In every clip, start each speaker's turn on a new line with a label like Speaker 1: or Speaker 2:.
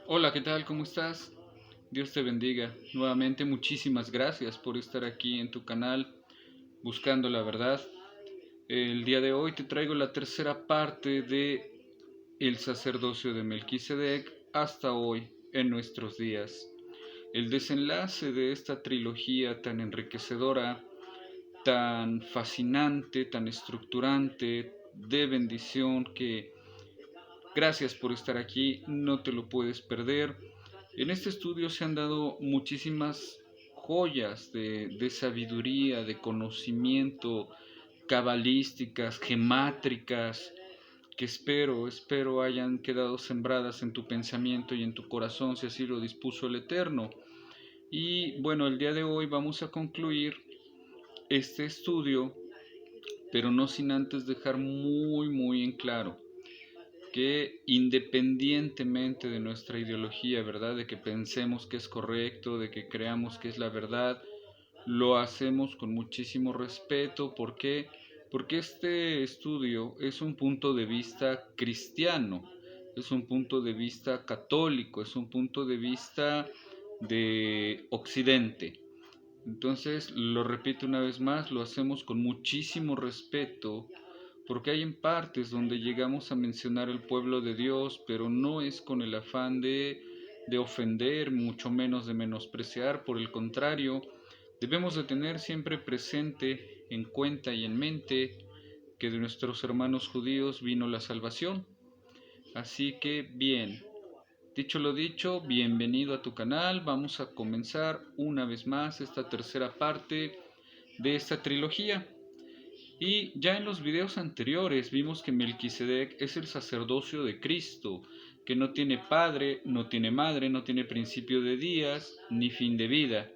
Speaker 1: Hola, ¿qué tal? ¿Cómo estás? Dios te bendiga. Nuevamente, muchísimas gracias por estar aquí en tu canal buscando la verdad. El día de hoy te traigo la tercera parte de el sacerdocio de Melquisedec hasta hoy en nuestros días. El desenlace de esta trilogía tan enriquecedora, tan fascinante, tan estructurante, de bendición que gracias por estar aquí, no te lo puedes perder. En este estudio se han dado muchísimas joyas de sabiduría, de conocimiento, cabalísticas, gemátricas, que espero hayan quedado sembradas en tu pensamiento y en tu corazón, si así lo dispuso el Eterno. Y bueno, el día de hoy vamos a concluir este estudio, pero no sin antes dejar muy en claro que independientemente de nuestra ideología, ¿verdad? De que pensemos que es correcto, de que creamos que es la verdad, lo hacemos con muchísimo respeto. ¿Por qué? Porque este estudio es un punto de vista cristiano, es un punto de vista católico, es un punto de vista de Occidente. Entonces, lo repito una vez más, lo hacemos con muchísimo respeto, porque hay en partes donde llegamos a mencionar el pueblo de Dios, pero no es con el afán de ofender, mucho menos de menospreciar. Por el contrario, debemos de tener siempre presente, en cuenta y en mente, que de nuestros hermanos judíos vino la salvación. Así que bien, dicho lo dicho, bienvenido a tu canal. Vamos a comenzar una vez más esta tercera parte de esta trilogía. Y ya en los videos anteriores vimos que Melquisedec es el sacerdocio de Cristo, que no tiene padre, no tiene madre, no tiene principio de días ni fin de vida.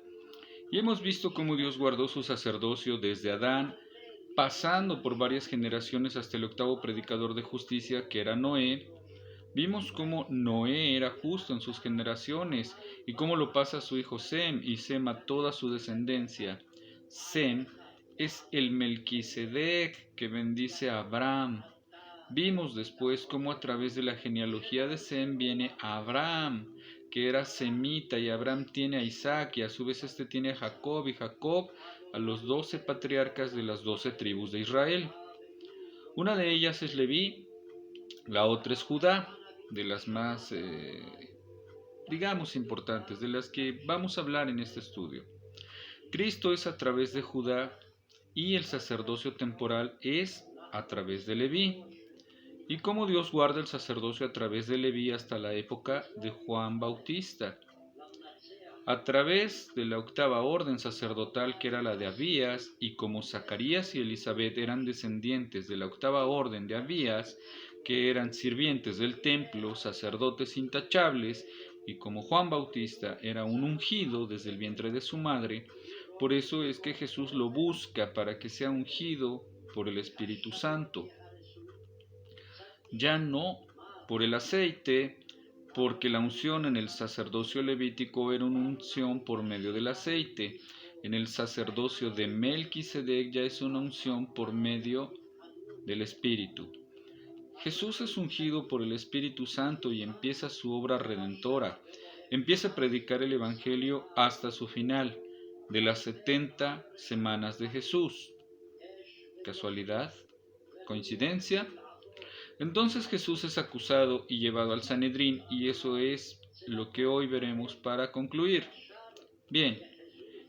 Speaker 1: Y hemos visto cómo Dios guardó su sacerdocio desde Adán, pasando por varias generaciones hasta el octavo predicador de justicia, que era Noé. Vimos cómo Noé era justo en sus generaciones y cómo lo pasa a su hijo Sem y Sem a toda su descendencia. Sem es el Melquisedec que bendice a Abraham. Vimos después cómo a través de la genealogía de Sem viene a Abraham, que era semita, y Abraham tiene a Isaac, y a su vez este tiene a Jacob, y Jacob a los 12 patriarcas de las 12 tribus de Israel. Una de ellas es Leví, la otra es Judá, de las más, digamos, importantes, de las que vamos a hablar en este estudio. Cristo es a través de Judá y el sacerdocio temporal es a través de Leví. Y cómo Dios guarda el sacerdocio a través de Leví hasta la época de Juan Bautista. A través de la octava orden sacerdotal, que era la de Abías, y como Zacarías y Elizabeth eran descendientes de la octava orden de Abías, que eran sirvientes del templo, sacerdotes intachables, y como Juan Bautista era un ungido desde el vientre de su madre, por eso es que Jesús lo busca para que sea ungido por el Espíritu Santo. Ya no por el aceite, porque la unción en el sacerdocio levítico era una unción por medio del aceite. En el sacerdocio de Melquisedec ya es una unción por medio del Espíritu. Jesús es ungido por el Espíritu Santo y empieza su obra redentora. Empieza a predicar el Evangelio hasta su final, de las 70 semanas de Jesús. ¿Casualidad? ¿Coincidencia? Entonces Jesús es acusado y llevado al Sanedrín, y eso es lo que hoy veremos para concluir. Bien,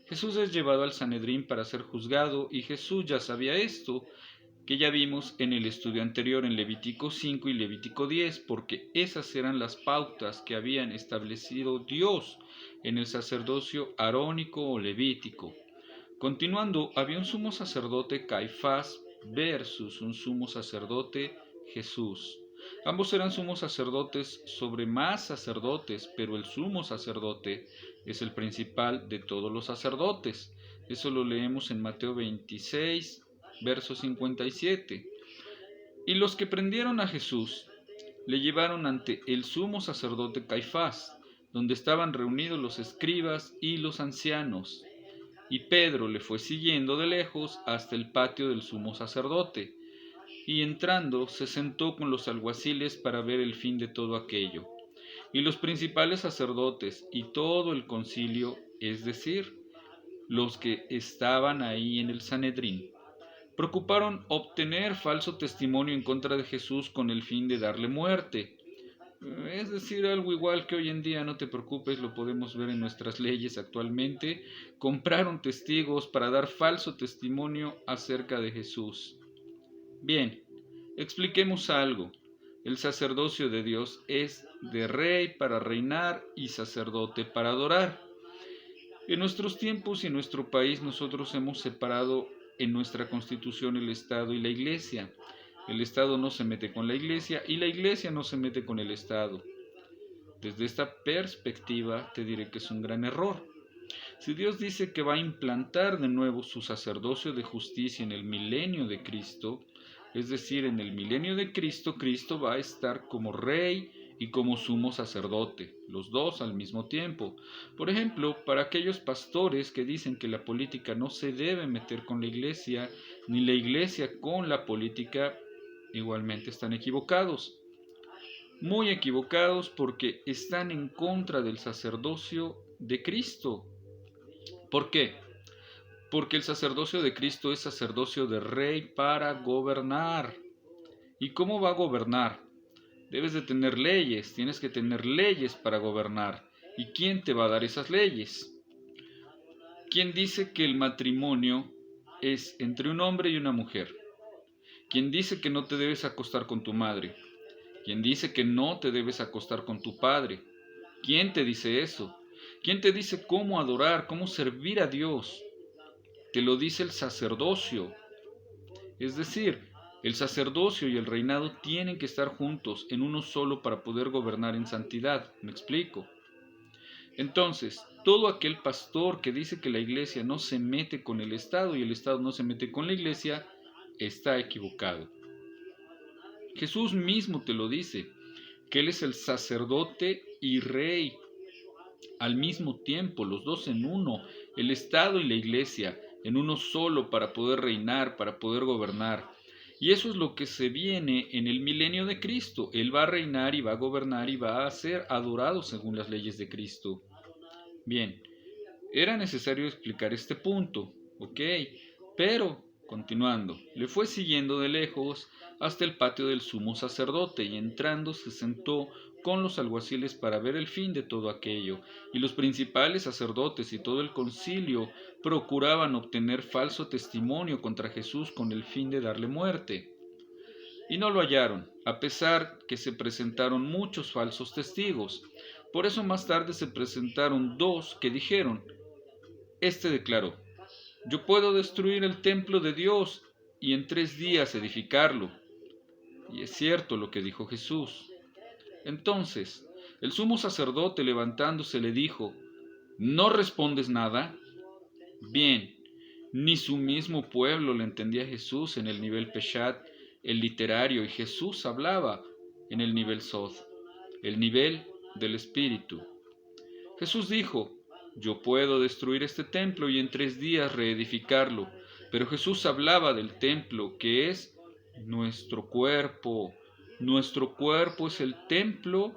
Speaker 1: Jesús es llevado al Sanedrín para ser juzgado, y Jesús ya sabía esto, que ya vimos en el estudio anterior en Levítico 5 y Levítico 10, porque esas eran las pautas que habían establecido Dios en el sacerdocio arónico o levítico. Continuando, había un sumo sacerdote Caifás versus un sumo sacerdote Jesús. Ambos eran sumos sacerdotes sobre más sacerdotes, pero el sumo sacerdote es el principal de todos los sacerdotes. Eso lo leemos en Mateo 26, verso 57. Y los que prendieron a Jesús le llevaron ante el sumo sacerdote Caifás, donde estaban reunidos los escribas y los ancianos. Y Pedro le fue siguiendo de lejos hasta el patio del sumo sacerdote, y entrando se sentó con los alguaciles para ver el fin de todo aquello. y los principales sacerdotes y todo el concilio, es decir, los que estaban ahí en el Sanedrín, procuraron obtener falso testimonio en contra de Jesús con el fin de darle muerte. Es decir, algo igual que hoy en día, no te preocupes, lo podemos ver en nuestras leyes actualmente. Compraron testigos para dar falso testimonio acerca de Jesús. Bien, expliquemos algo. El sacerdocio de Dios es de rey para reinar y sacerdote para adorar. En nuestros tiempos y en nuestro país nosotros hemos separado en nuestra constitución el Estado y la Iglesia. El Estado no se mete con la Iglesia y la Iglesia no se mete con el Estado. Desde esta perspectiva te diré que es un gran error. Si Dios dice que va a implantar de nuevo su sacerdocio de justicia en el milenio de Cristo, es decir, en el milenio de Cristo, Cristo va a estar como rey y como sumo sacerdote, los dos al mismo tiempo. Por ejemplo, para aquellos pastores que dicen que la política no se debe meter con la iglesia, ni la iglesia con la política, igualmente están equivocados. Muy equivocados porque están en contra del sacerdocio de Cristo. ¿Por qué? Porque el sacerdocio de Cristo es sacerdocio de rey para gobernar. ¿Y cómo va a gobernar? Debes de tener leyes, tienes que tener leyes para gobernar. ¿Y quién te va a dar esas leyes? ¿Quién dice que el matrimonio es entre un hombre y una mujer? ¿Quién dice que no te debes acostar con tu madre? ¿Quién dice que no te debes acostar con tu padre? ¿Quién te dice eso? ¿Quién te dice cómo adorar, cómo servir a Dios? Te lo dice el sacerdocio. Es decir, el sacerdocio y el reinado tienen que estar juntos en uno solo para poder gobernar en santidad. ¿Me explico? Entonces, todo aquel pastor que dice que la iglesia no se mete con el Estado y el Estado no se mete con la iglesia, está equivocado. Jesús mismo te lo dice, que Él es el sacerdote y rey al mismo tiempo, los dos en uno, el Estado y la iglesia en uno solo para poder reinar, para poder gobernar. Y eso es lo que se viene en el milenio de Cristo. Él va a reinar y va a gobernar y va a ser adorado según las leyes de Cristo. Bien, era necesario explicar este punto, ¿ok? Pero, continuando, le fue siguiendo de lejos hasta el patio del sumo sacerdote y entrando se sentó con los alguaciles para ver el fin de todo aquello, y los principales sacerdotes y todo el concilio procuraban obtener falso testimonio contra Jesús con el fin de darle muerte. Y no lo hallaron, a pesar que se presentaron muchos falsos testigos. Por eso más tarde se presentaron dos que dijeron: Este declaró: yo puedo destruir el templo de Dios y en 3 días edificarlo. Y es cierto lo que dijo Jesús. Entonces, el sumo sacerdote levantándose le dijo: ¿no respondes nada? Bien, ni su mismo pueblo le entendía a Jesús en el nivel Peshat, el literario, y Jesús hablaba en el nivel Sod, el nivel del Espíritu. Jesús dijo: yo puedo destruir este templo y en 3 días reedificarlo. Pero Jesús hablaba del templo, que es nuestro cuerpo. Nuestro cuerpo es el templo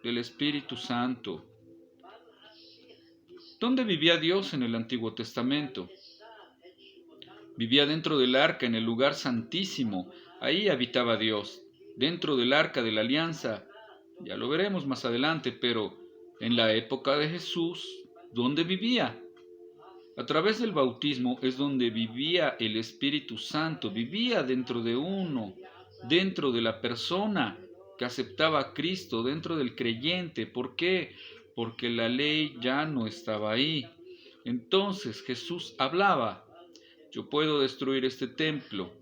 Speaker 1: del Espíritu Santo. ¿Dónde vivía Dios en el Antiguo Testamento? Vivía dentro del arca, en el lugar santísimo. Ahí habitaba Dios, dentro del arca de la alianza. Ya lo veremos más adelante, pero en la época de Jesús, ¿dónde vivía? A través del bautismo es donde vivía el Espíritu Santo, vivía dentro de uno, dentro de la persona que aceptaba a Cristo, dentro del creyente. ¿Por qué? Porque la ley ya no estaba ahí. Entonces Jesús hablaba: yo puedo destruir este templo,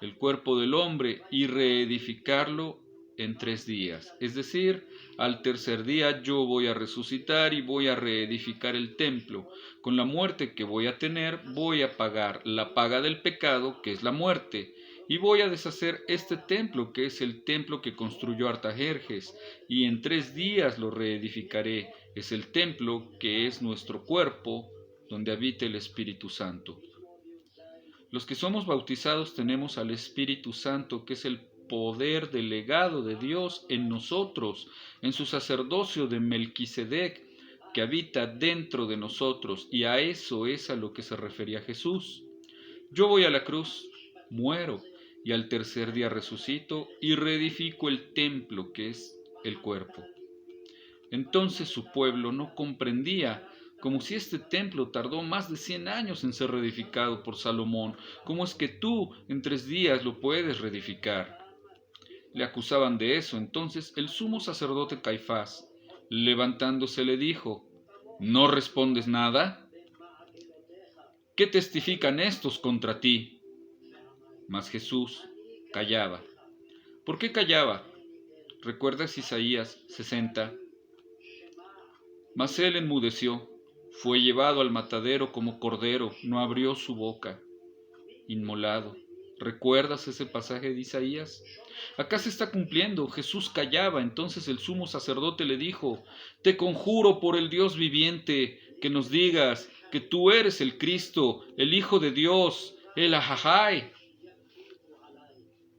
Speaker 1: el cuerpo del hombre, y reedificarlo en 3 días. Es decir, al tercer día yo voy a resucitar y voy a reedificar el templo. Con la muerte que voy a tener, voy a pagar la paga del pecado, que es la muerte. Y voy a deshacer este templo, que es el templo que construyó Artajerjes, y en 3 días lo reedificaré. Es el templo que es nuestro cuerpo, donde habita el Espíritu Santo. Los que somos bautizados tenemos al Espíritu Santo, que es el poder delegado de Dios en nosotros, en su sacerdocio de Melquisedec, que habita dentro de nosotros, y a eso es a lo que se refería Jesús. Yo voy a la cruz, muero, y al tercer día resucito y reedifico el templo que es el cuerpo. Entonces su pueblo no comprendía, como si este templo tardó más de 100 años en ser reedificado por Salomón, ¿cómo es que tú en 3 días lo puedes reedificar? Le acusaban de eso. Entonces el sumo sacerdote Caifás, levantándose, le dijo: ¿No respondes nada? ¿Qué testifican estos contra ti? Mas Jesús callaba. ¿Por qué callaba? ¿Recuerdas Isaías 60? Mas él enmudeció, fue llevado al matadero como cordero, no abrió su boca, inmolado. ¿Recuerdas ese pasaje de Isaías? Acá se está cumpliendo. Jesús callaba. Entonces el sumo sacerdote le dijo: Te conjuro por el Dios viviente que nos digas que tú eres el Cristo, el Hijo de Dios, el Ajajay.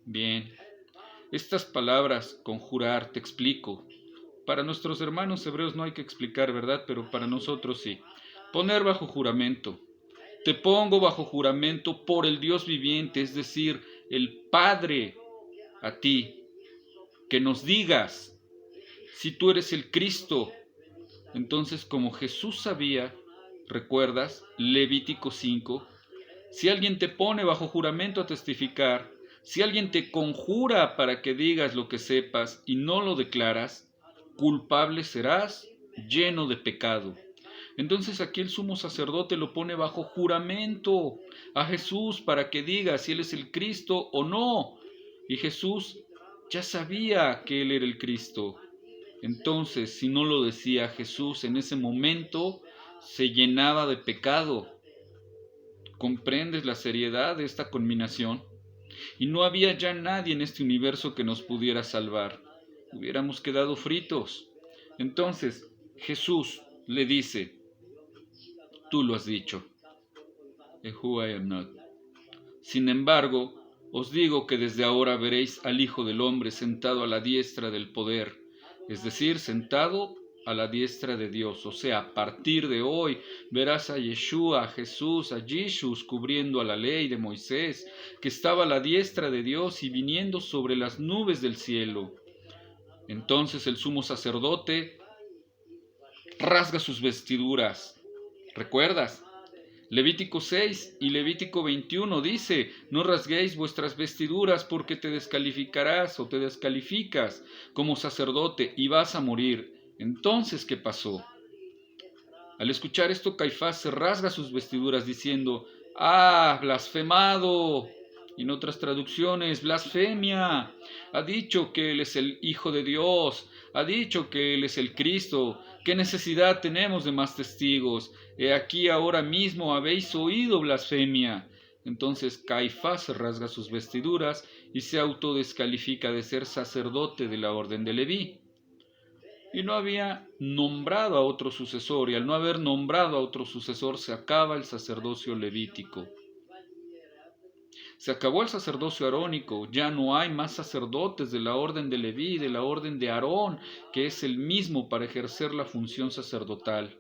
Speaker 1: Bien, estas palabras, conjurar, te explico. Para nuestros hermanos hebreos no hay que explicar, ¿verdad? Pero para nosotros sí. Poner bajo juramento. Te pongo bajo juramento por el Dios viviente, es decir, el Padre, a ti, que nos digas si tú eres el Cristo. Entonces, como Jesús sabía, ¿recuerdas? Levítico 5, si alguien te pone bajo juramento a testificar, si alguien te conjura para que digas lo que sepas y no lo declaras, culpable serás, lleno de pecado. Entonces aquí el sumo sacerdote lo pone bajo juramento a Jesús para que diga si él es el Cristo o no. Y Jesús ya sabía que él era el Cristo. Entonces, si no lo decía Jesús en ese momento, se llenaba de pecado. ¿Comprendes la seriedad de esta conminación? Y no había ya nadie en este universo que nos pudiera salvar. Hubiéramos quedado fritos. Entonces, Jesús le dice: Tú lo has dicho. Who I am not. Sin embargo, os digo que desde ahora veréis al Hijo del Hombre sentado a la diestra del poder, es decir, sentado a la diestra de Dios. O sea, a partir de hoy verás a Yeshua, a Jesús, a Jesús cubriendo a la ley de Moisés, que estaba a la diestra de Dios y viniendo sobre las nubes del cielo. Entonces el sumo sacerdote rasga sus vestiduras. ¿Recuerdas? Levítico 6 y Levítico 21 dice: No rasguéis vuestras vestiduras porque te descalificarás o te descalificas como sacerdote y vas a morir. Entonces, ¿qué pasó? Al escuchar esto, Caifás se rasga sus vestiduras diciendo: ¡Ah, blasfemado! En otras traducciones, blasfemia. Ha dicho que Él es el Hijo de Dios. Ha dicho que Él es el Cristo. ¿Qué necesidad tenemos de más testigos? He aquí ahora mismo habéis oído blasfemia. Entonces Caifás se rasga sus vestiduras y se autodescalifica de ser sacerdote de la orden de Leví. Y no había nombrado a otro sucesor, y al no haber nombrado a otro sucesor se acaba el sacerdocio levítico. Se acabó el sacerdocio arónico, ya no hay más sacerdotes de la orden de Leví, de la orden de Aarón, que es el mismo para ejercer la función sacerdotal.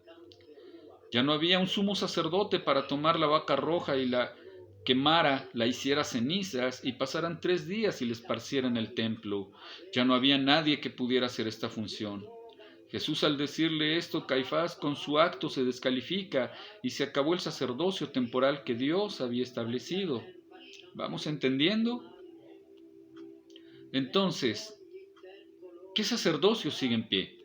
Speaker 1: Ya no había un sumo sacerdote para tomar la vaca roja y la quemara, la hiciera cenizas y pasaran 3 días y le esparciera en el templo. Ya no había nadie que pudiera hacer esta función. Jesús, al decirle esto, Caifás con su acto se descalifica y se acabó el sacerdocio temporal que Dios había establecido. ¿Vamos entendiendo? Entonces, ¿qué sacerdocio sigue en pie?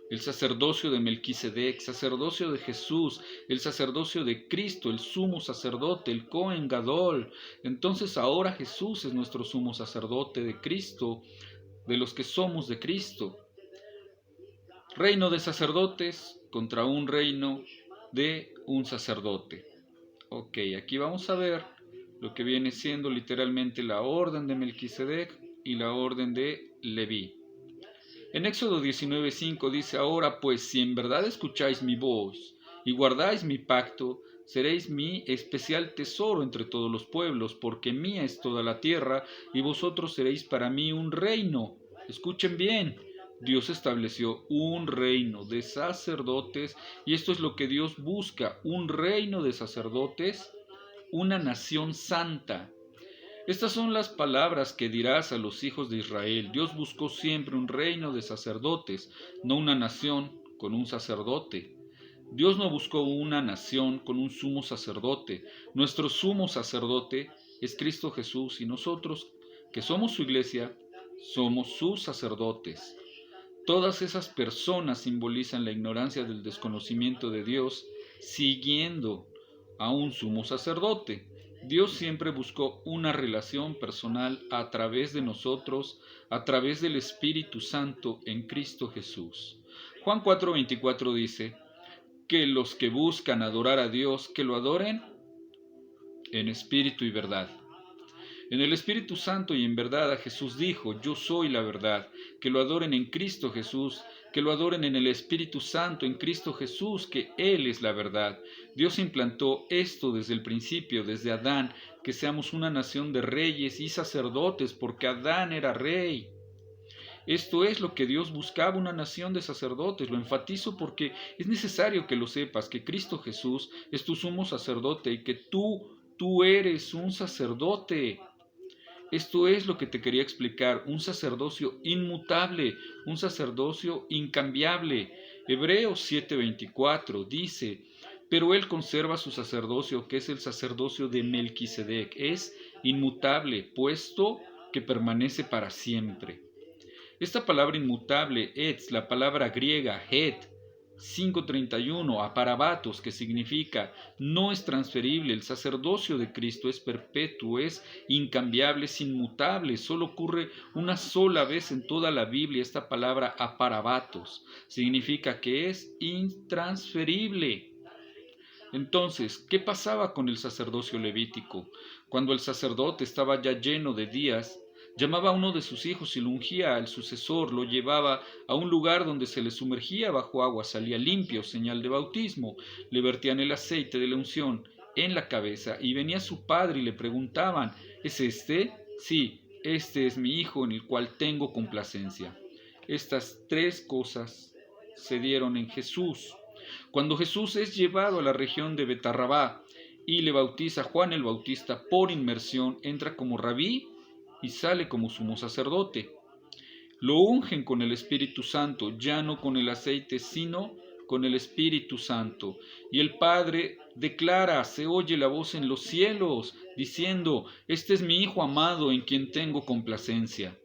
Speaker 1: El sacerdocio de Melquisedec, sacerdocio de Jesús, el sacerdocio de Cristo, el sumo sacerdote, el Cohen Gadol. Entonces ahora Jesús es nuestro sumo sacerdote de Cristo, de los que somos de Cristo. Reino de sacerdotes contra un reino de un sacerdote. Ok, aquí vamos a ver lo que viene siendo literalmente la orden de Melquisedec y la orden de Leví. En Éxodo 19:5 dice: Ahora pues, si en verdad escucháis mi voz y guardáis mi pacto, Seréis mi especial tesoro entre todos los pueblos, porque mía es toda la tierra, y vosotros seréis para mí un reino. Escuchen bien, Dios estableció un reino de sacerdotes, y esto es lo que Dios busca, un reino de sacerdotes, una nación santa. Estas son las palabras que dirás a los hijos de Israel. Dios buscó siempre un reino de sacerdotes, no una nación con un sacerdote. Dios no buscó una nación con un sumo sacerdote. Nuestro sumo sacerdote es Cristo Jesús y nosotros, que somos su iglesia, somos sus sacerdotes. Todas esas personas simbolizan la ignorancia del desconocimiento de Dios, siguiendo a un sumo sacerdote. Dios siempre buscó una relación personal a través de nosotros, a través del Espíritu Santo en Cristo Jesús. Juan 4:24 dice que los que buscan adorar a Dios, que lo adoren en espíritu y verdad. En el Espíritu Santo y en verdad a Jesús dijo, yo soy la verdad, que lo adoren en Cristo Jesús, que lo adoren en el Espíritu Santo, en Cristo Jesús, que Él es la verdad. Dios implantó esto desde el principio, desde Adán, que seamos una nación de reyes y sacerdotes, porque Adán era rey. Esto es lo que Dios buscaba, una nación de sacerdotes. Lo enfatizo porque es necesario que lo sepas, que Cristo Jesús es tu sumo sacerdote y que tú eres un sacerdote. Esto es lo que te quería explicar, un sacerdocio inmutable, un sacerdocio incambiable. Hebreos 7:24 dice, pero él conserva su sacerdocio, que es el sacerdocio de Melquisedec, es inmutable, puesto que permanece para siempre. Esta palabra inmutable, es la palabra griega, het, 5:31, aparabatos, que significa no es transferible, el sacerdocio de Cristo es perpetuo, es incambiable, es inmutable, solo ocurre una sola vez en toda la Biblia esta palabra aparabatos, significa que es intransferible. Entonces, ¿qué pasaba con el sacerdocio levítico? Cuando el sacerdote estaba ya lleno de días, llamaba a uno de sus hijos y lo ungía al sucesor, lo llevaba a un lugar donde se le sumergía bajo agua, salía limpio, señal de bautismo, le vertían el aceite de la unción en la cabeza y venía su padre y le preguntaban, ¿es este? Sí, este es mi hijo en el cual tengo complacencia. Estas tres cosas se dieron en Jesús. Cuando Jesús es llevado a la región de Betarrabá y le bautiza Juan el Bautista por inmersión, entra como rabí y sale como sumo sacerdote. Lo ungen con el Espíritu Santo, ya no con el aceite, sino con el Espíritu Santo. Y el Padre declara, se oye la voz en los cielos, diciendo, este es mi Hijo amado en quien tengo complacencia.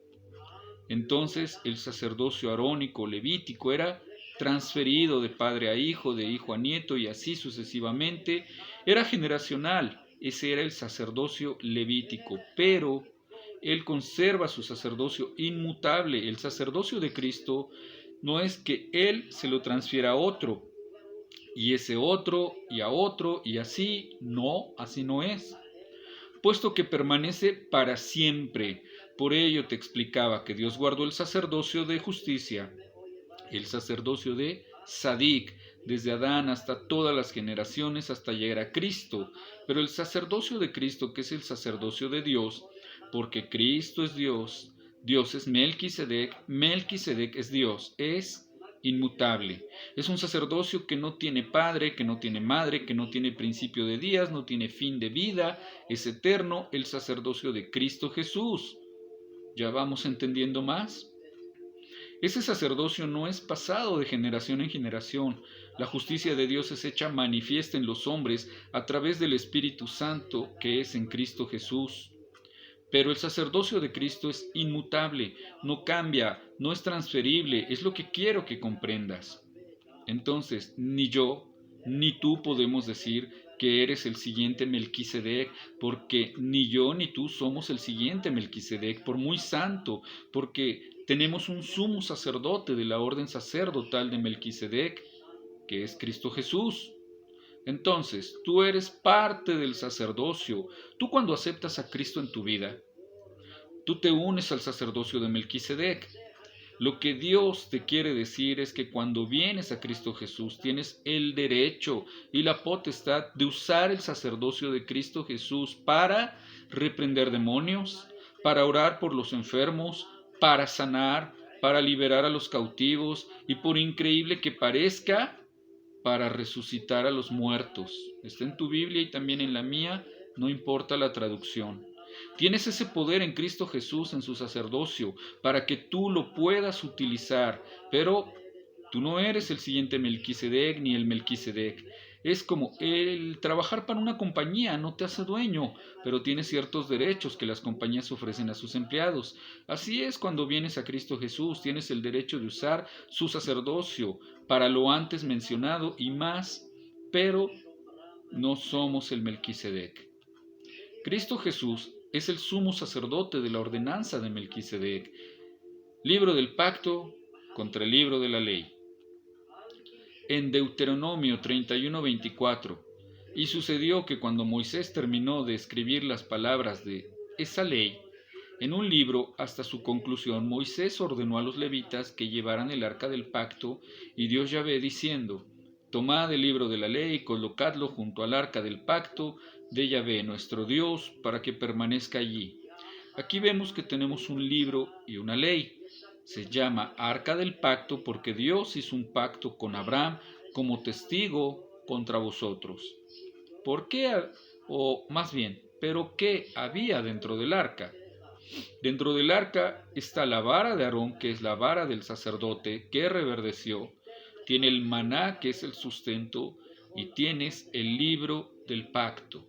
Speaker 1: Entonces el sacerdocio arónico levítico era transferido de padre a hijo, de hijo a nieto y así sucesivamente. Era generacional, ese era el sacerdocio levítico, pero él conserva su sacerdocio inmutable. El sacerdocio de Cristo no es que él se lo transfiera a otro, y ese otro, y a otro, y así no es, puesto que permanece para siempre. Por ello te explicaba que Dios guardó el sacerdocio de justicia, el sacerdocio de Sadik, desde Adán hasta todas las generaciones hasta llegar a Cristo, pero el sacerdocio de Cristo, que es el sacerdocio de Dios, porque Cristo es Dios, Dios es Melquisedec, Melquisedec es Dios, es inmutable. Es un sacerdocio que no tiene padre, que no tiene madre, que no tiene principio de días, no tiene fin de vida, es eterno, el sacerdocio de Cristo Jesús. ¿Ya vamos entendiendo más? Ese sacerdocio no es pasado de generación en generación. La justicia de Dios es hecha manifiesta en los hombres a través del Espíritu Santo que es en Cristo Jesús. Pero el sacerdocio de Cristo es inmutable, no cambia, no es transferible, es lo que quiero que comprendas. Entonces, ni yo ni tú podemos decir que eres el siguiente Melquisedec, porque ni yo ni tú somos el siguiente Melquisedec, por muy santo, porque tenemos un sumo sacerdote de la orden sacerdotal de Melquisedec, que es Cristo Jesús. Entonces, tú eres parte del sacerdocio. Tú cuando aceptas a Cristo en tu vida, tú te unes al sacerdocio de Melquisedec. Lo que Dios te quiere decir es que cuando vienes a Cristo Jesús tienes el derecho y la potestad de usar el sacerdocio de Cristo Jesús para reprender demonios, para orar por los enfermos, para sanar, para liberar a los cautivos y, por increíble que parezca, para resucitar a los muertos. Está en tu Biblia y también en la mía, no importa la traducción. Tienes ese poder en Cristo Jesús, en su sacerdocio, para que tú lo puedas utilizar, pero tú no eres el siguiente Melquisedec ni el Melquisedec. Es como el trabajar para una compañía, no te hace dueño, pero tienes ciertos derechos que las compañías ofrecen a sus empleados. Así es cuando vienes a Cristo Jesús, tienes el derecho de usar su sacerdocio para lo antes mencionado y más, pero no somos el Melquisedec. Cristo Jesús es el sumo sacerdote de la ordenanza de Melquisedec, libro del pacto contra el libro de la ley. En Deuteronomio 31:24, y sucedió que cuando Moisés terminó de escribir las palabras de esa ley en un libro hasta su conclusión, Moisés ordenó a los levitas que llevaran el arca del pacto, y Dios Yahvé diciendo: tomad el libro de la ley y colocadlo junto al arca del pacto de Yahvé nuestro Dios, para que permanezca allí. Aquí vemos que tenemos un libro y una ley. Se llama Arca del Pacto porque Dios hizo un pacto con Abraham como testigo contra vosotros. ¿Por qué? O más bien, ¿pero qué había dentro del arca? Dentro del arca está la vara de Aarón, que es la vara del sacerdote que reverdeció. Tiene el maná, que es el sustento, y tienes el libro del pacto.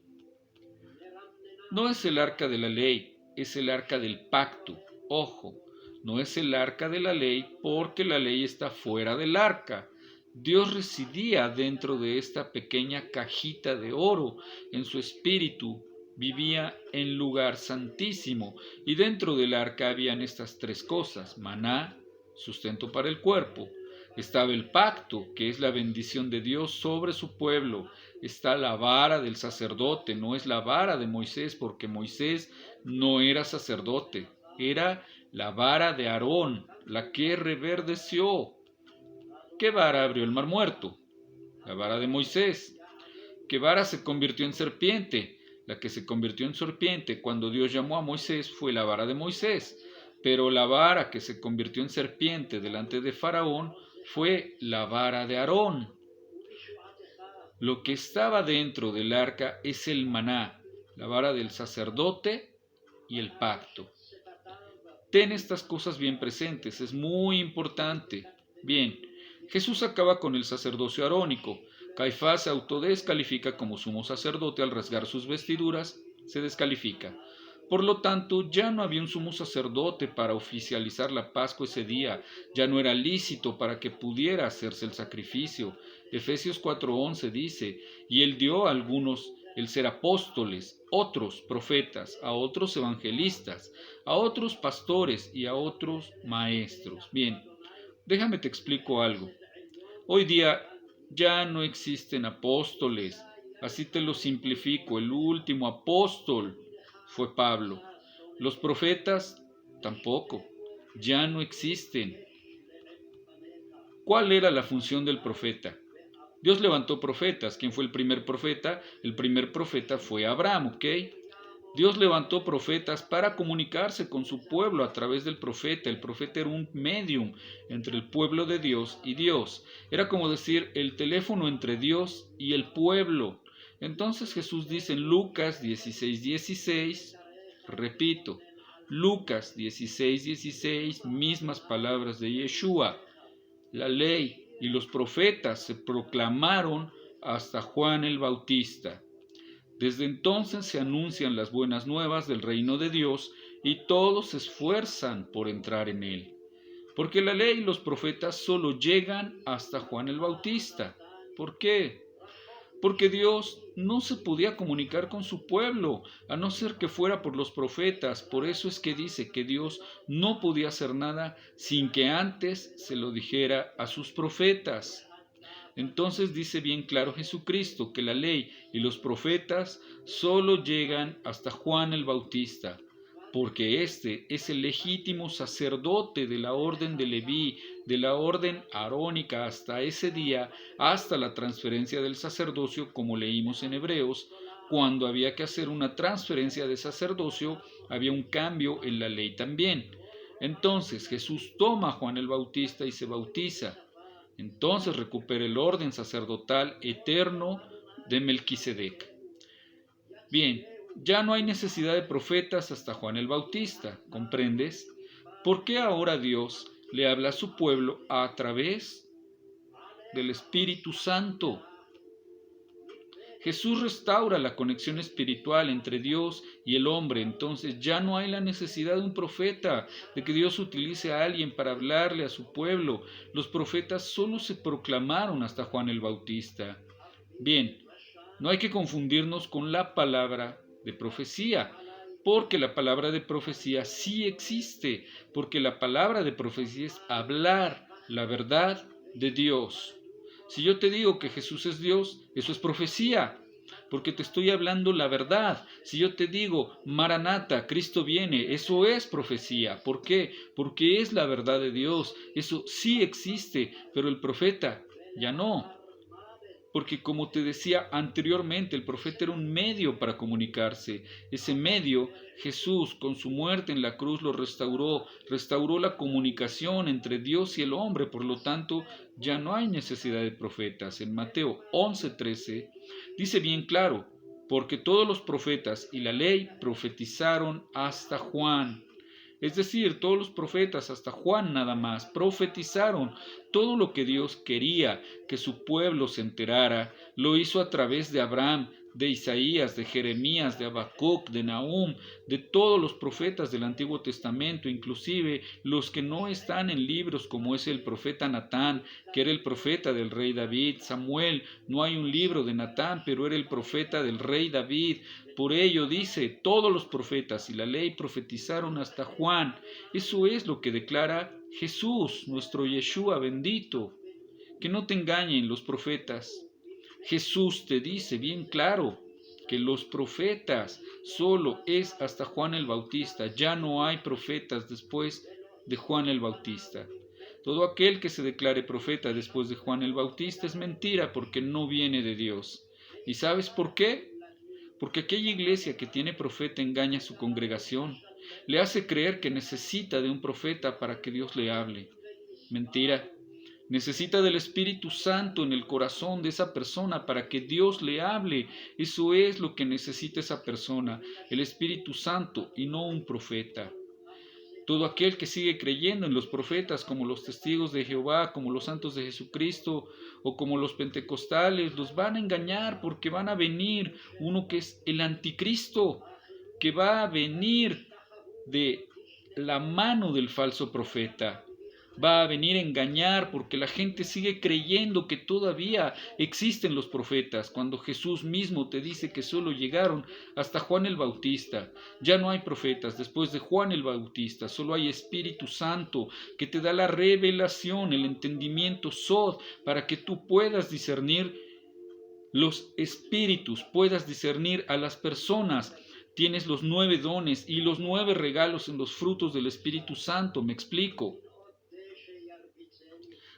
Speaker 1: No es el arca de la ley, es el arca del pacto. Ojo, no es el arca de la ley porque la ley está fuera del arca. Dios residía dentro de esta pequeña cajita de oro. En su espíritu vivía en lugar santísimo. Y dentro del arca habían estas tres cosas: maná, sustento para el cuerpo. Estaba el pacto, que es la bendición de Dios sobre su pueblo. Está la vara del sacerdote, no es la vara de Moisés, porque Moisés no era sacerdote, era la vara de Aarón, la que reverdeció. ¿Qué vara abrió el mar muerto? La vara de Moisés. ¿Qué vara se convirtió en serpiente? La que se convirtió en serpiente cuando Dios llamó a Moisés fue la vara de Moisés. Pero la vara que se convirtió en serpiente delante de Faraón fue la vara de Aarón. Lo que estaba dentro del arca es el maná, la vara del sacerdote y el pacto. Ten estas cosas bien presentes, es muy importante. Bien, Jesús acaba con el sacerdocio arónico. Caifás se autodescalifica como sumo sacerdote al rasgar sus vestiduras, se descalifica. Por lo tanto, ya no había un sumo sacerdote para oficializar la Pascua ese día, ya no era lícito para que pudiera hacerse el sacrificio. Efesios 4:11 dice: y él dio a algunos el ser apóstoles, otros profetas, a otros evangelistas, a otros pastores y a otros maestros. Bien, déjame te explico algo. Hoy día ya no existen apóstoles, así te lo simplifico. El último apóstol fue Pablo. Los profetas tampoco, ya no existen. ¿Cuál era la función del profeta? Dios levantó profetas. ¿Quién fue el primer profeta? El primer profeta fue Abraham, ¿ok? Dios levantó profetas para comunicarse con su pueblo a través del profeta. El profeta era un medium entre el pueblo de Dios y Dios. Era como decir el teléfono entre Dios y el pueblo. Entonces Jesús dice en Lucas 16:16, repito, Lucas 16:16, mismas palabras de Yeshua: la ley y los profetas se proclamaron hasta Juan el Bautista. Desde entonces se anuncian las buenas nuevas del reino de Dios y todos se esfuerzan por entrar en él. Porque la ley y los profetas solo llegan hasta Juan el Bautista. ¿Por qué? Porque Dios no se podía comunicar con su pueblo, a no ser que fuera por los profetas. Por eso es que dice que Dios no podía hacer nada sin que antes se lo dijera a sus profetas. Entonces dice bien claro Jesucristo que la ley y los profetas solo llegan hasta Juan el Bautista. porque este es el legítimo sacerdote de la orden de Leví, de la orden arónica hasta ese día, hasta la transferencia del sacerdocio, como leímos en Hebreos. Cuando había que hacer una transferencia de sacerdocio, había un cambio en la ley también. Entonces Jesús toma a Juan el Bautista y se bautiza. Entonces recupera el orden sacerdotal eterno de Melquisedec. Bien, ya no hay necesidad de profetas hasta Juan el Bautista, ¿comprendes? ¿Por qué ahora Dios le habla a su pueblo a través del Espíritu Santo? Jesús restaura la conexión espiritual entre Dios y el hombre, entonces ya no hay la necesidad de un profeta, de que Dios utilice a alguien para hablarle a su pueblo. Los profetas solo se proclamaron hasta Juan el Bautista. Bien, no hay que confundirnos con la palabra de profecía, porque la palabra de profecía sí existe, porque la palabra de profecía es hablar la verdad de Dios. Si yo te digo que Jesús es Dios, eso es profecía, porque te estoy hablando la verdad. Si yo te digo, Maranata, Cristo viene, eso es profecía. ¿Por qué? Porque es la verdad de Dios. Eso sí existe, pero el profeta ya no. Porque como te decía anteriormente, el profeta era un medio para comunicarse. Ese medio, Jesús, con su muerte en la cruz, lo restauró la comunicación entre Dios y el hombre. Por lo tanto, ya no hay necesidad de profetas. En Mateo 11:13 dice bien claro, porque todos los profetas y la ley profetizaron hasta Juan. Es decir, todos los profetas, hasta Juan nada más, profetizaron todo lo que Dios quería que su pueblo se enterara. Lo hizo a través de Abraham, de Isaías, de Jeremías, de Habacuc, de Nahum, de todos los profetas del Antiguo Testamento, inclusive los que no están en libros, como es el profeta Natán, que era el profeta del rey David. Samuel, no hay un libro de Natán, pero era el profeta del rey David. Por ello dice, todos los profetas y la ley profetizaron hasta Juan. Eso es lo que declara Jesús, nuestro Yeshua bendito. Que no te engañen los profetas. Jesús te dice bien claro que los profetas solo es hasta Juan el Bautista. Ya no hay profetas después de Juan el Bautista. Todo aquel que se declare profeta después de Juan el Bautista es mentira porque no viene de Dios. ¿Y sabes por qué? Porque aquella iglesia que tiene profeta engaña a su congregación, le hace creer que necesita de un profeta para que Dios le hable. Mentira. Necesita del Espíritu Santo en el corazón de esa persona para que Dios le hable. Eso es lo que necesita esa persona, el Espíritu Santo y no un profeta. Todo aquel que sigue creyendo en los profetas como los testigos de Jehová, como los santos de Jesucristo o como los pentecostales, los van a engañar porque van a venir uno que es el anticristo, que va a venir de la mano del falso profeta. Va a venir a engañar porque la gente sigue creyendo que todavía existen los profetas, cuando Jesús mismo te dice que solo llegaron hasta Juan el Bautista. Ya no hay profetas después de Juan el Bautista, solo hay Espíritu Santo que te da la revelación, el entendimiento sod, para que tú puedas discernir los espíritus, puedas discernir a las personas. Tienes los 9 dones y los 9 regalos en los frutos del Espíritu Santo, ¿me explico?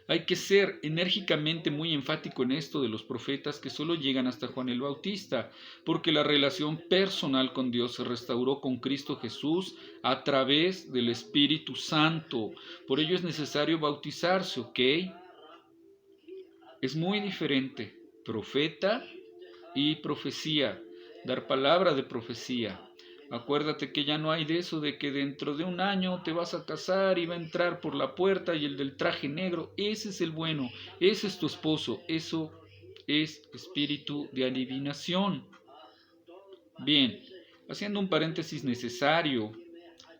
Speaker 1: Hay que ser enérgicamente muy enfático en esto de los profetas que solo llegan hasta Juan el Bautista, porque la relación personal con Dios se restauró con Cristo Jesús a través del Espíritu Santo. Por ello es necesario bautizarse, ¿ok? Es muy diferente profeta y profecía, dar palabra de profecía. Acuérdate que ya no hay de eso de que dentro de un año te vas a casar y va a entrar por la puerta y el del traje negro, ese es el bueno, ese es tu esposo, eso es espíritu de adivinación. Bien, haciendo un paréntesis necesario,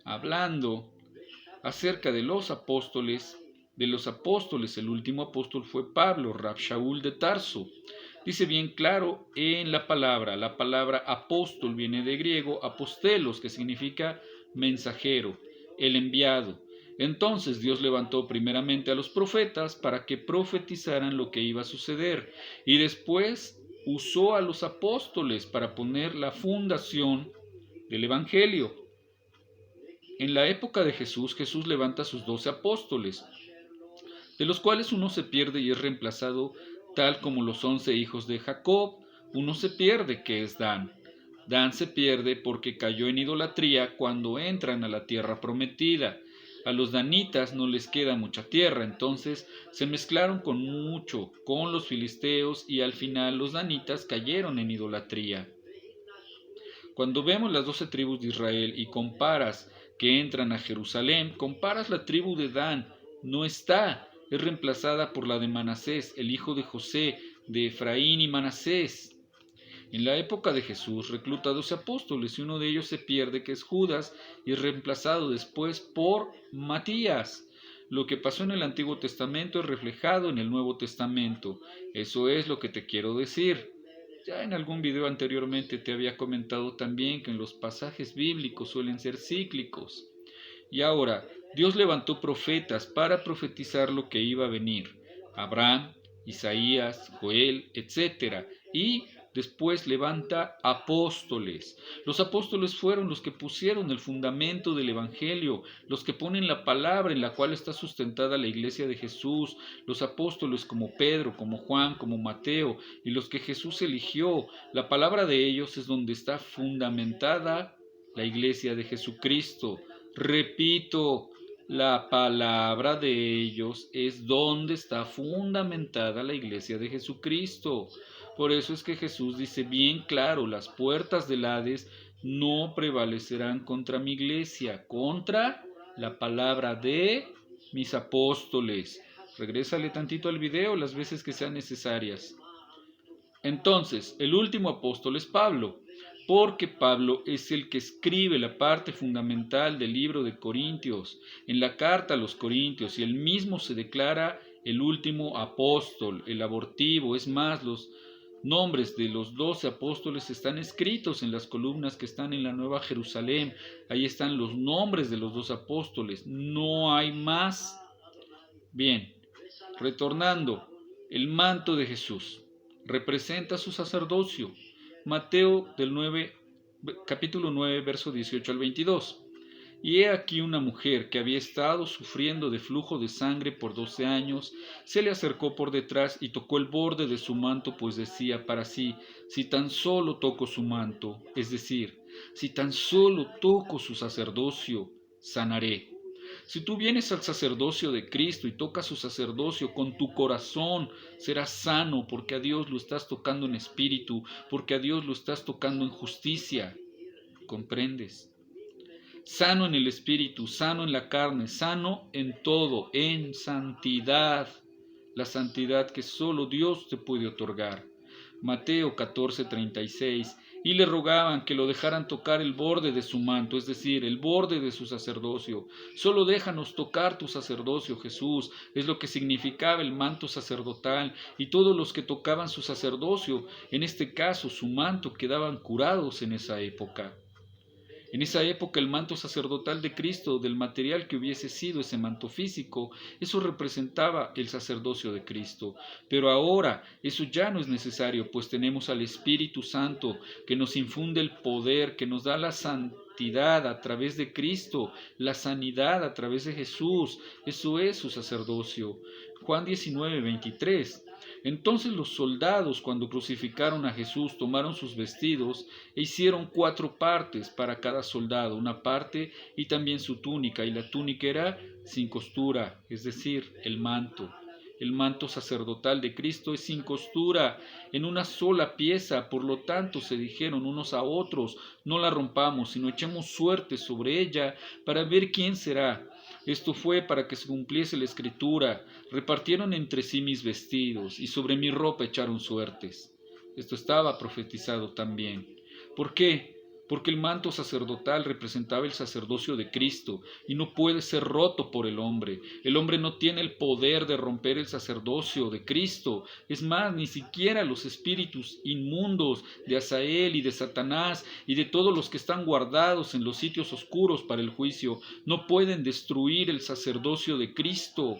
Speaker 1: hablando acerca de los apóstoles, el último apóstol fue Pablo, Rab Shaul de Tarso. Dice bien claro en la palabra apóstol viene de griego apostelos, que significa mensajero, el enviado. Entonces Dios levantó primeramente a los profetas para que profetizaran lo que iba a suceder y después usó a los apóstoles para poner la fundación del evangelio. En la época de Jesús, Jesús levanta a sus 12 apóstoles, de los cuales uno se pierde y es reemplazado tal como los 11 hijos de Jacob. Uno se pierde, que es Dan. Dan se pierde porque cayó en idolatría cuando entran a la tierra prometida. A los danitas no les queda mucha tierra, entonces se mezclaron con los filisteos y al final los danitas cayeron en idolatría. Cuando vemos las 12 tribus de Israel y comparas que entran a Jerusalén, comparas la tribu de Dan, no está, es reemplazada por la de Manasés, el hijo de José, de Efraín y Manasés. En la época de Jesús recluta a 12 apóstoles y uno de ellos se pierde, que es Judas, y es reemplazado después por Matías. Lo que pasó en el Antiguo Testamento es reflejado en el Nuevo Testamento. Eso es lo que te quiero decir. Ya en algún video anteriormente te había comentado también que en los pasajes bíblicos suelen ser cíclicos. Y ahora, Dios levantó profetas para profetizar lo que iba a venir. Abraham, Isaías, Joel, etc. Y después levanta apóstoles. Los apóstoles fueron los que pusieron el fundamento del Evangelio, los que ponen la palabra en la cual está sustentada la iglesia de Jesús, los apóstoles como Pedro, como Juan, como Mateo, y los que Jesús eligió. La palabra de ellos es donde está fundamentada la iglesia de Jesucristo. Repito, la palabra de ellos es donde está fundamentada la iglesia de Jesucristo. Por eso es que Jesús dice bien claro, las puertas del Hades no prevalecerán contra mi iglesia, contra la palabra de mis apóstoles. Regrésale tantito al video las veces que sean necesarias. Entonces, el último apóstol es Pablo, porque Pablo es el que escribe la parte fundamental del libro de Corintios, en la carta a los Corintios, y él mismo se declara el último apóstol, el abortivo. Es más, los nombres de los 12 apóstoles están escritos en las columnas que están en la Nueva Jerusalén. Ahí están los nombres de los 12 apóstoles, no hay más. Bien, retornando, el manto de Jesús representa su sacerdocio. Mateo capítulo 9, verso 18 al 22. Y he aquí una mujer que había estado sufriendo de flujo de sangre por 12 años, se le acercó por detrás y tocó el borde de su manto, pues decía para sí, si tan solo toco su manto, es decir, si tan solo toco su sacerdocio, sanaré. Si tú vienes al sacerdocio de Cristo y tocas su sacerdocio con tu corazón, serás sano porque a Dios lo estás tocando en espíritu, porque a Dios lo estás tocando en justicia. ¿Comprendes? Sano en el espíritu, sano en la carne, sano en todo, en santidad. La santidad que solo Dios te puede otorgar. Mateo 14:36. Y le rogaban que lo dejaran tocar el borde de su manto, es decir, el borde de su sacerdocio. Solo déjanos tocar tu sacerdocio, Jesús, es lo que significaba el manto sacerdotal, y todos los que tocaban su sacerdocio, en este caso su manto, quedaban curados en esa época. En esa época el manto sacerdotal de Cristo, del material que hubiese sido ese manto físico, eso representaba el sacerdocio de Cristo. Pero ahora eso ya no es necesario, pues tenemos al Espíritu Santo que nos infunde el poder, que nos da la santidad a través de Cristo, la sanidad a través de Jesús. Eso es su sacerdocio. Juan 19:23. Entonces los soldados, cuando crucificaron a Jesús, tomaron sus vestidos e hicieron 4 partes para cada soldado, una parte y también su túnica, y la túnica era sin costura, es decir, el manto. El manto sacerdotal de Cristo es sin costura, en una sola pieza, por lo tanto se dijeron unos a otros, no la rompamos, sino echemos suerte sobre ella para ver quién será. Esto fue para que se cumpliese la escritura, repartieron entre sí mis vestidos, y sobre mi ropa echaron suertes. Esto estaba profetizado también. ¿Por qué? Porque el manto sacerdotal representaba el sacerdocio de Cristo y no puede ser roto por el hombre. El hombre no tiene el poder de romper el sacerdocio de Cristo. Es más, ni siquiera los espíritus inmundos de Azael y de Satanás y de todos los que están guardados en los sitios oscuros para el juicio no pueden destruir el sacerdocio de Cristo,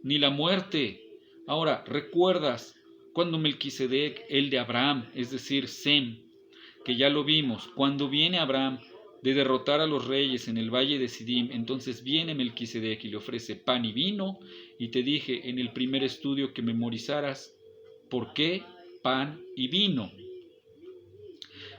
Speaker 1: ni la muerte. Ahora, ¿recuerdas cuando Melquisedec, el de Abraham, es decir, Sem, que ya lo vimos, cuando viene Abraham, de derrotar a los reyes en el valle de Sidim, entonces viene Melquisedec y le ofrece pan y vino, y te dije en el primer estudio que memorizaras por qué pan y vino.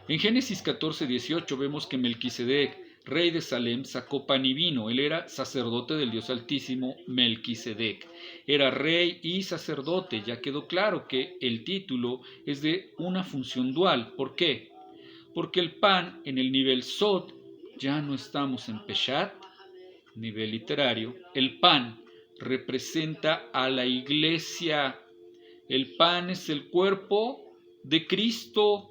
Speaker 1: En Génesis 14:18 vemos que Melquisedec, rey de Salem, sacó pan y vino. Él era sacerdote del Dios Altísimo, Melquisedec. Era rey y sacerdote. Ya quedó claro que el título es de una función dual. ¿Por qué? Porque el pan en el nivel Sod, ya no estamos en Peshat, nivel literario, el pan representa a la iglesia. El pan es el cuerpo de Cristo.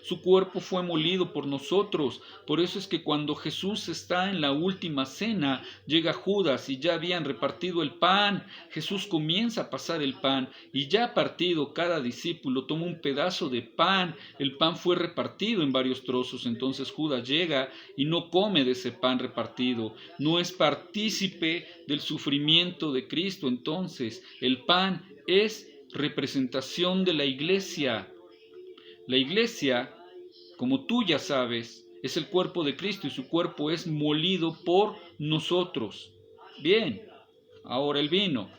Speaker 1: Su cuerpo fue molido por nosotros. Por eso es que cuando Jesús está en la última cena, llega Judas y ya habían repartido el pan. Jesús comienza a pasar el pan y ya partido, cada discípulo toma un pedazo de pan. El pan fue repartido en varios trozos. Entonces Judas llega y no come de ese pan repartido. No es partícipe del sufrimiento de Cristo. Entonces el pan es representación de la iglesia. La iglesia, como tú ya sabes, es el cuerpo de Cristo y su cuerpo es molido por nosotros. Bien, ahora el vino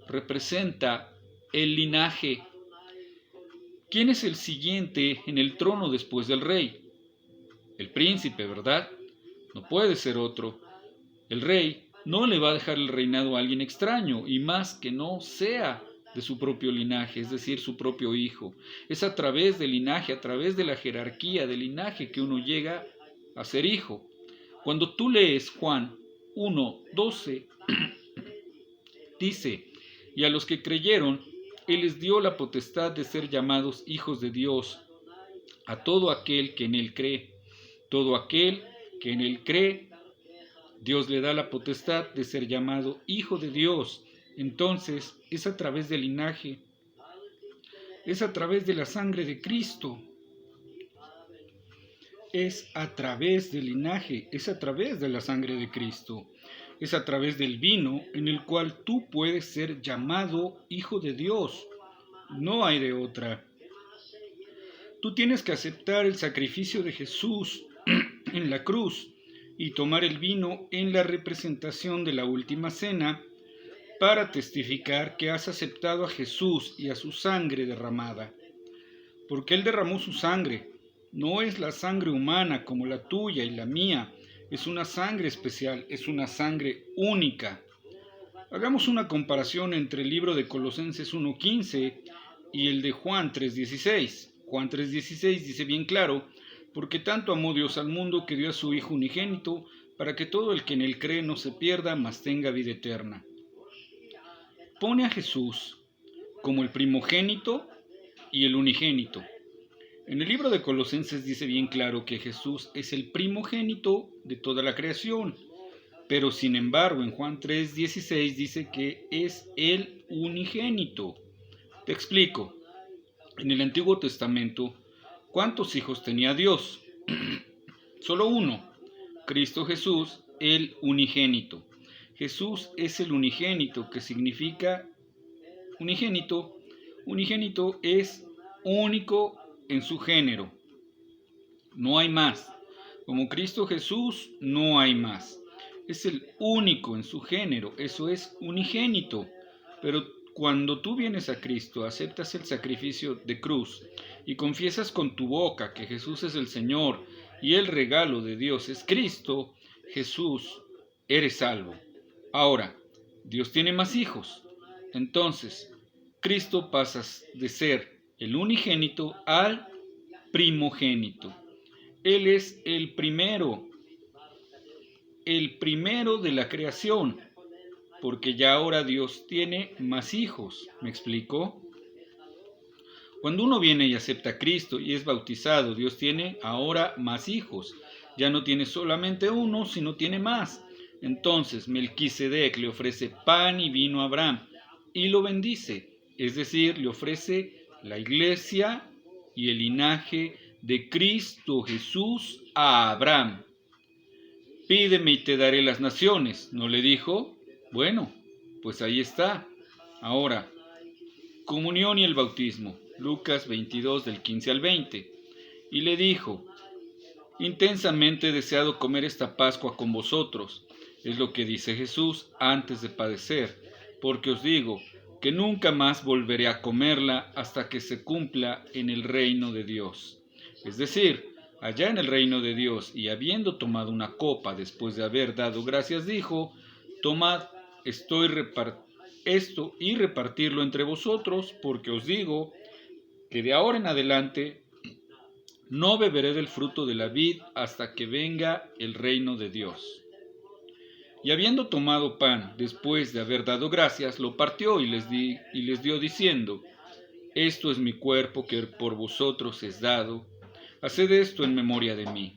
Speaker 1: representa el linaje. ¿Quién es el siguiente en el trono después del rey? El príncipe, ¿verdad? No puede ser otro. El rey no le va a dejar el reinado a alguien extraño, y más que no sea de su propio linaje, es decir, su propio hijo. Es a través del linaje, a través de la jerarquía del linaje que uno llega a ser hijo. Cuando tú lees Juan 1:12, dice, y a los que creyeron, Él les dio la potestad de ser llamados hijos de Dios, a todo aquel que en Él cree. Todo aquel que en Él cree, Dios le da la potestad de ser llamado hijo de Dios. Entonces, es a través del linaje, es a través de la sangre de Cristo, es a través del linaje, es a través de la sangre de Cristo, es a través del vino en el cual tú puedes ser llamado hijo de Dios. No hay de otra. Tú tienes que aceptar el sacrificio de Jesús en la cruz y tomar el vino en la representación de la última cena para testificar que has aceptado a Jesús y a su sangre derramada. Porque Él derramó su sangre. No es la sangre humana como la tuya y la mía. Es una sangre especial, es una sangre única. Hagamos una comparación entre el libro de Colosenses 1:15 y el de Juan 3:16. Juan 3:16 dice bien claro, porque tanto amó Dios al mundo que dio a su Hijo unigénito, para que todo el que en Él cree no se pierda, mas tenga vida eterna. Pone a Jesús como el primogénito y el unigénito. En el libro de Colosenses dice bien claro que Jesús es el primogénito de toda la creación, pero sin embargo en Juan 3:16 dice que es el unigénito. Te explico. En el Antiguo Testamento, ¿cuántos hijos tenía Dios? Solo uno, Cristo Jesús, el unigénito. Jesús es el unigénito, que significa unigénito. Unigénito es único en su género. No hay más. Como Cristo Jesús, no hay más. Es el único en su género, eso es unigénito. Pero cuando tú vienes a Cristo, aceptas el sacrificio de cruz y confiesas con tu boca que Jesús es el Señor y el regalo de Dios es Cristo, Jesús, eres salvo. Ahora, Dios tiene más hijos. Entonces, Cristo pasa de ser el unigénito al primogénito. Él es el primero de la creación, porque ya ahora Dios tiene más hijos. ¿Me explico? Cuando uno viene y acepta a Cristo y es bautizado, Dios tiene ahora más hijos. Ya no tiene solamente uno, sino tiene más. Entonces Melquisedec le ofrece pan y vino a Abraham y lo bendice, es decir, le ofrece la iglesia y el linaje de Cristo Jesús a Abraham. Pídeme y te daré las naciones, ¿no le dijo? Bueno, pues ahí está. Ahora, comunión y el bautismo, Lucas 22 del 15 al 20. Y le dijo, Intensamente he deseado comer esta Pascua con vosotros, es lo que dice Jesús antes de padecer, porque os digo que nunca más volveré a comerla hasta que se cumpla en el reino de Dios. Es decir, allá en el reino de Dios, y habiendo tomado una copa después de haber dado gracias, dijo: tomad esto y repartirlo entre vosotros, porque os digo que de ahora en adelante no beberé del fruto de la vid hasta que venga el reino de Dios. Y habiendo tomado pan, después de haber dado gracias, lo partió y les dio diciendo: esto es mi cuerpo que por vosotros es dado, haced esto en memoria de mí.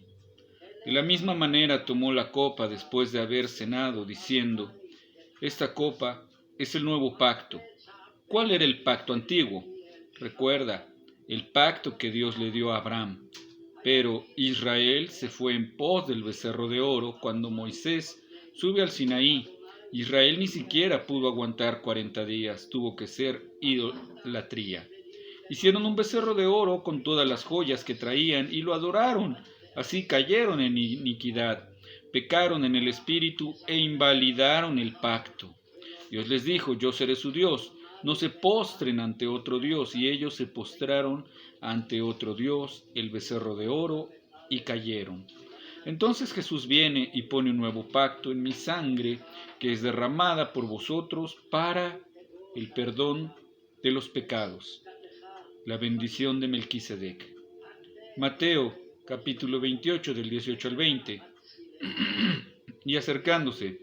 Speaker 1: De la misma manera tomó la copa después de haber cenado, diciendo: esta copa es el nuevo pacto. ¿Cuál era el pacto antiguo? Recuerda, el pacto que Dios le dio a Abraham. Pero Israel se fue en pos del becerro de oro cuando Moisés sube al Sinaí. Israel ni siquiera pudo aguantar 40 días, tuvo que ser idolatría. Hicieron un becerro de oro con todas las joyas que traían y lo adoraron. Así cayeron en iniquidad, pecaron en el espíritu e invalidaron el pacto. Dios les dijo: yo seré su Dios, no se postren ante otro Dios. Y ellos se postraron ante otro Dios, el becerro de oro, y cayeron. Entonces Jesús viene y pone un nuevo pacto en mi sangre, que es derramada por vosotros para el perdón de los pecados. La bendición de Melquisedec. Mateo capítulo 28 del 18 al 20. Y acercándose,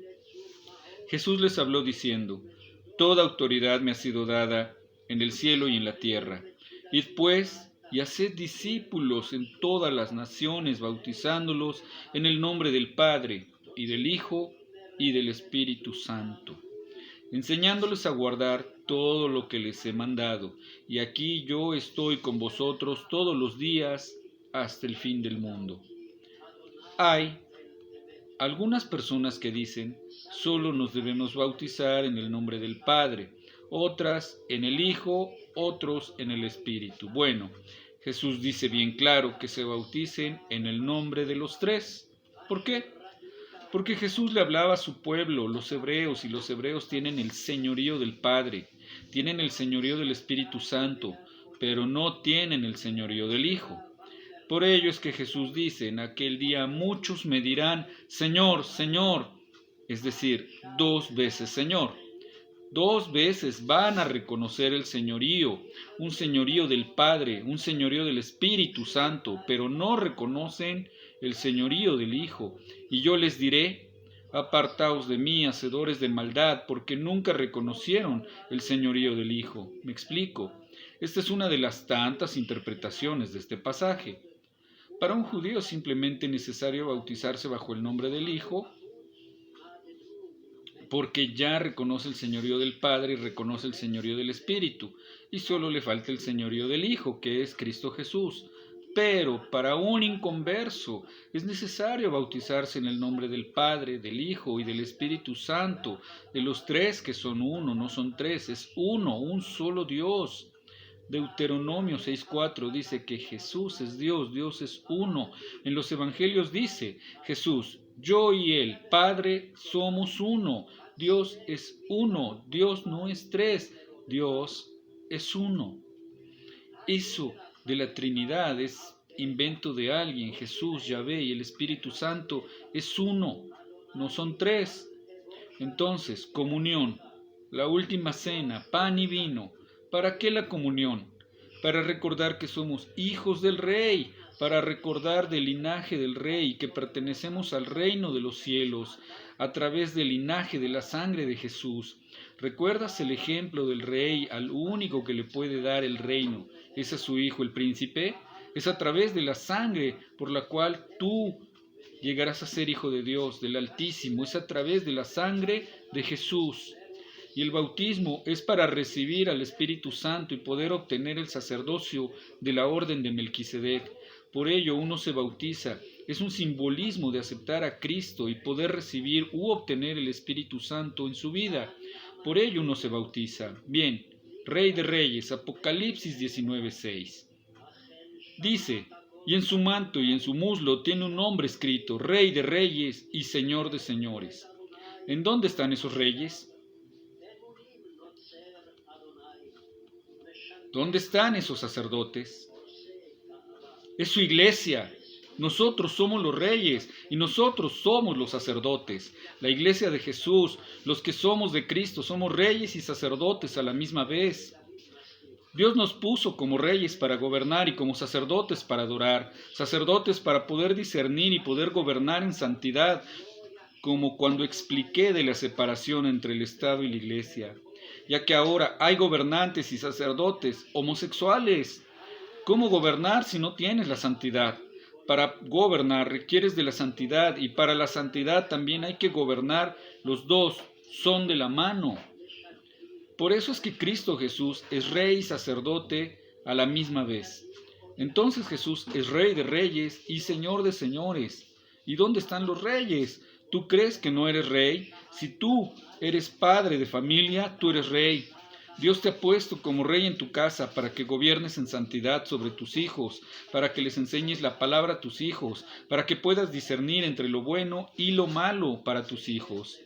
Speaker 1: Jesús les habló diciendo: toda autoridad me ha sido dada en el cielo y en la tierra. Id pues y haced discípulos en todas las naciones, bautizándolos en el nombre del Padre, y del Hijo, y del Espíritu Santo, enseñándoles a guardar todo lo que les he mandado. Y aquí yo estoy con vosotros todos los días hasta el fin del mundo. Hay algunas personas que dicen: solo nos debemos bautizar en el nombre del Padre, otras en el Hijo, otros en el Espíritu. Bueno, Jesús dice bien claro que se bauticen en el nombre de los tres. ¿Por qué? Porque Jesús le hablaba a su pueblo, los hebreos, y los hebreos tienen el señorío del Padre, tienen el señorío del Espíritu Santo, pero no tienen el señorío del Hijo. Por ello es que Jesús dice: en aquel día muchos me dirán: Señor, Señor, es decir, 2 veces Señor. 2 veces van a reconocer el señorío, un señorío del Padre, un señorío del Espíritu Santo, pero no reconocen el señorío del Hijo. Y yo les diré: apartaos de mí, hacedores de maldad, porque nunca reconocieron el señorío del Hijo. ¿Me explico? Esta es una de las tantas interpretaciones de este pasaje. Para un judío es simplemente necesario bautizarse bajo el nombre del Hijo, porque ya reconoce el señorío del Padre y reconoce el señorío del Espíritu, y solo le falta el señorío del Hijo, que es Cristo Jesús. Pero para un inconverso es necesario bautizarse en el nombre del Padre, del Hijo y del Espíritu Santo, de los tres que son uno, no son tres, es uno, un solo Dios. Deuteronomio 6:4 dice que Jesús es Dios, Dios es uno. En los evangelios dice Jesús: yo y el Padre somos uno. Dios es uno, Dios no es tres, Dios es uno. Eso de la Trinidad es invento de alguien. Jesús, Yahvé y el Espíritu Santo es uno, no son tres. Entonces, comunión, la última cena, pan y vino. ¿Para qué la comunión? Para recordar que somos hijos del Rey, para recordar del linaje del Rey, que pertenecemos al reino de los cielos, a través del linaje de la sangre de Jesús. ¿Recuerdas el ejemplo del Rey, al único que le puede dar el reino? ¿Es a su Hijo el Príncipe? Es a través de la sangre por la cual tú llegarás a ser hijo de Dios, del Altísimo. Es a través de la sangre de Jesús. Y el bautismo es para recibir al Espíritu Santo y poder obtener el sacerdocio de la orden de Melquisedec. Por ello uno se bautiza. Es un simbolismo de aceptar a Cristo y poder recibir u obtener el Espíritu Santo en su vida. Por ello uno se bautiza. Bien, Rey de Reyes, Apocalipsis 19:6. Dice: y en su manto y en su muslo tiene un nombre escrito, Rey de Reyes y Señor de Señores. ¿En dónde están esos reyes? ¿Dónde están esos sacerdotes? Es su iglesia. Nosotros somos los reyes y nosotros somos los sacerdotes. La iglesia de Jesús, los que somos de Cristo, somos reyes y sacerdotes a la misma vez. Dios nos puso como reyes para gobernar y como sacerdotes para adorar, sacerdotes para poder discernir y poder gobernar en santidad, como cuando expliqué de la separación entre el Estado y la iglesia, ya que ahora hay gobernantes y sacerdotes homosexuales. ¿Cómo gobernar si no tienes la santidad? Para gobernar requieres de la santidad y para la santidad también hay que gobernar. Los dos son de la mano. Por eso es que Cristo Jesús es rey y sacerdote a la misma vez. Entonces Jesús es rey de reyes y señor de señores. ¿Y dónde están los reyes? ¿Tú crees que no eres rey? Si tú eres padre de familia, tú eres rey. Dios te ha puesto como rey en tu casa para que gobiernes en santidad sobre tus hijos, para que les enseñes la palabra a tus hijos, para que puedas discernir entre lo bueno y lo malo para tus hijos.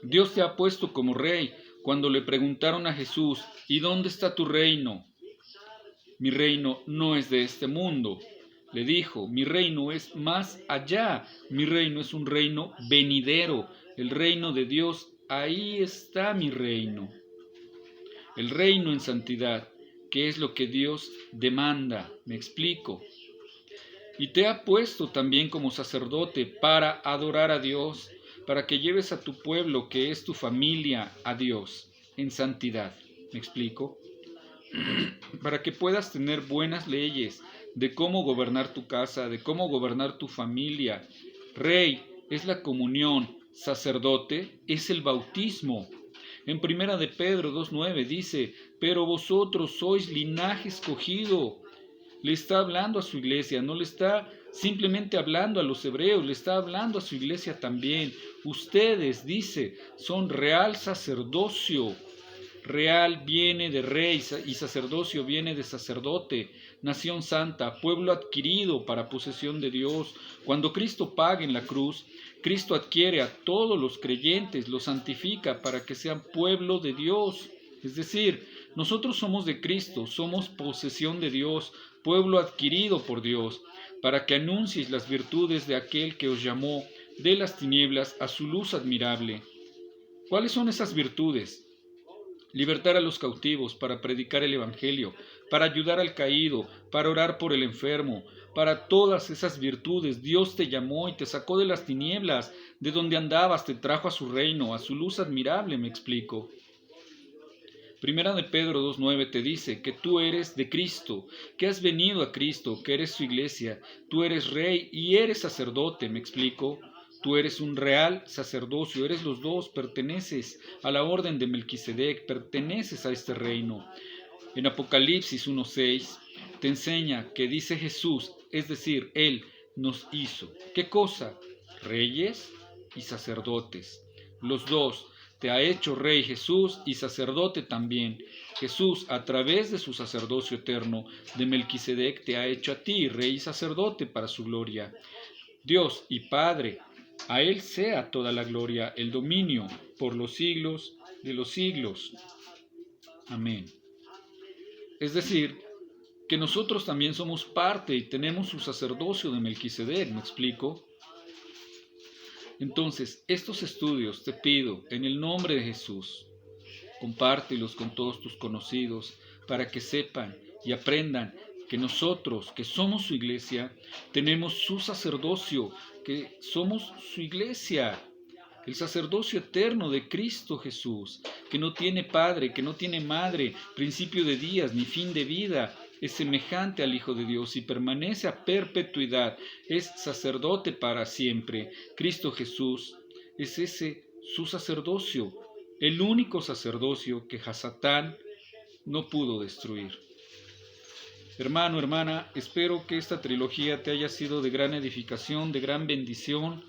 Speaker 1: Dios te ha puesto como rey. Cuando le preguntaron a Jesús, ¿y dónde está tu reino? Mi reino no es de este mundo. Le dijo, mi reino es más allá. Mi reino es un reino venidero. El reino de Dios, ahí está mi reino. El reino en santidad, que es lo que Dios demanda. ¿Me explico? Y te ha puesto también como sacerdote para adorar a Dios, para que lleves a tu pueblo, que es tu familia, a Dios, en santidad. ¿Me explico? Para que puedas tener buenas leyes de cómo gobernar tu casa, de cómo gobernar tu familia. Rey es la comunión, sacerdote es el bautismo. En primera de Pedro 2:9 dice, pero vosotros sois linaje escogido. Le está hablando a su iglesia, no le está simplemente hablando a los hebreos, le está hablando a su iglesia también. Ustedes, dice, son real sacerdocio. Real viene de rey y sacerdocio viene de sacerdote. Nación santa, pueblo adquirido para posesión de Dios. Cuando Cristo paga en la cruz, Cristo adquiere a todos los creyentes, los santifica para que sean pueblo de Dios. Es decir, nosotros somos de Cristo, somos posesión de Dios, pueblo adquirido por Dios, para que anuncies las virtudes de aquel que os llamó de las tinieblas a su luz admirable. ¿Cuáles son esas virtudes? Libertar a los cautivos, para predicar el Evangelio, para ayudar al caído, para orar por el enfermo. Para todas esas virtudes Dios te llamó y te sacó de las tinieblas, de donde andabas, te trajo a su reino, a su luz admirable, me explico. Primera de Pedro 2:9 te dice que tú eres de Cristo, que has venido a Cristo, que eres su iglesia, tú eres rey y eres sacerdote, ¿me explico? Tú eres un real sacerdocio, eres los dos, perteneces a la orden de Melquisedec, perteneces a este reino. En Apocalipsis 1:6 te enseña que dice Jesús, es decir, Él nos hizo. ¿Qué cosa? Reyes y sacerdotes. Los dos. Te ha hecho rey Jesús y sacerdote también. Jesús, a través de su sacerdocio eterno de Melquisedec, te ha hecho a ti rey y sacerdote para su gloria. Dios y Padre, a Él sea toda la gloria, el dominio, por los siglos de los siglos. Amén. Es decir, que nosotros también somos parte y tenemos su sacerdocio de Melquisedec, ¿me explico? Entonces, estos estudios te pido en el nombre de Jesús, compártelos con todos tus conocidos para que sepan y aprendan que nosotros, que somos su iglesia, tenemos su sacerdocio, que somos su iglesia, el sacerdocio eterno de Cristo Jesús, que no tiene padre, que no tiene madre, principio de días ni fin de vida, es semejante al Hijo de Dios y permanece a perpetuidad, es sacerdote para siempre. Cristo Jesús es ese su sacerdocio, el único sacerdocio que Hasatán no pudo destruir. Hermano, hermana, espero que esta trilogía te haya sido de gran edificación, de gran bendición.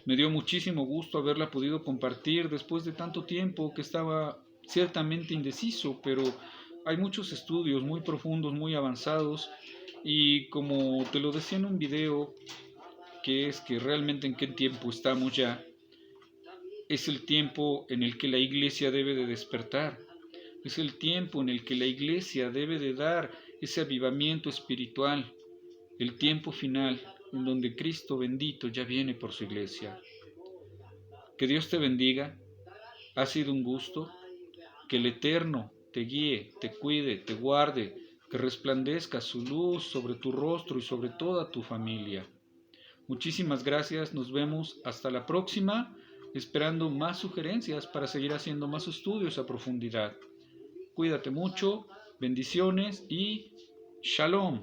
Speaker 1: Me dio muchísimo gusto haberla podido compartir después de tanto tiempo que estaba ciertamente indeciso, pero hay muchos estudios muy profundos, muy avanzados, Y como te lo decía en un video, que es que realmente en qué tiempo estamos ya, es el tiempo en el que la iglesia debe de despertar, es el tiempo en el que la iglesia debe de dar ese avivamiento espiritual, el tiempo final en donde Cristo bendito ya viene por su iglesia. Que Dios te bendiga, ha sido un gusto, que el Eterno te guíe, te cuide, te guarde, que resplandezca su luz sobre tu rostro y sobre toda tu familia. Muchísimas gracias, nos vemos hasta la próxima, esperando más sugerencias para seguir haciendo más estudios a profundidad. Cuídate mucho, bendiciones y shalom.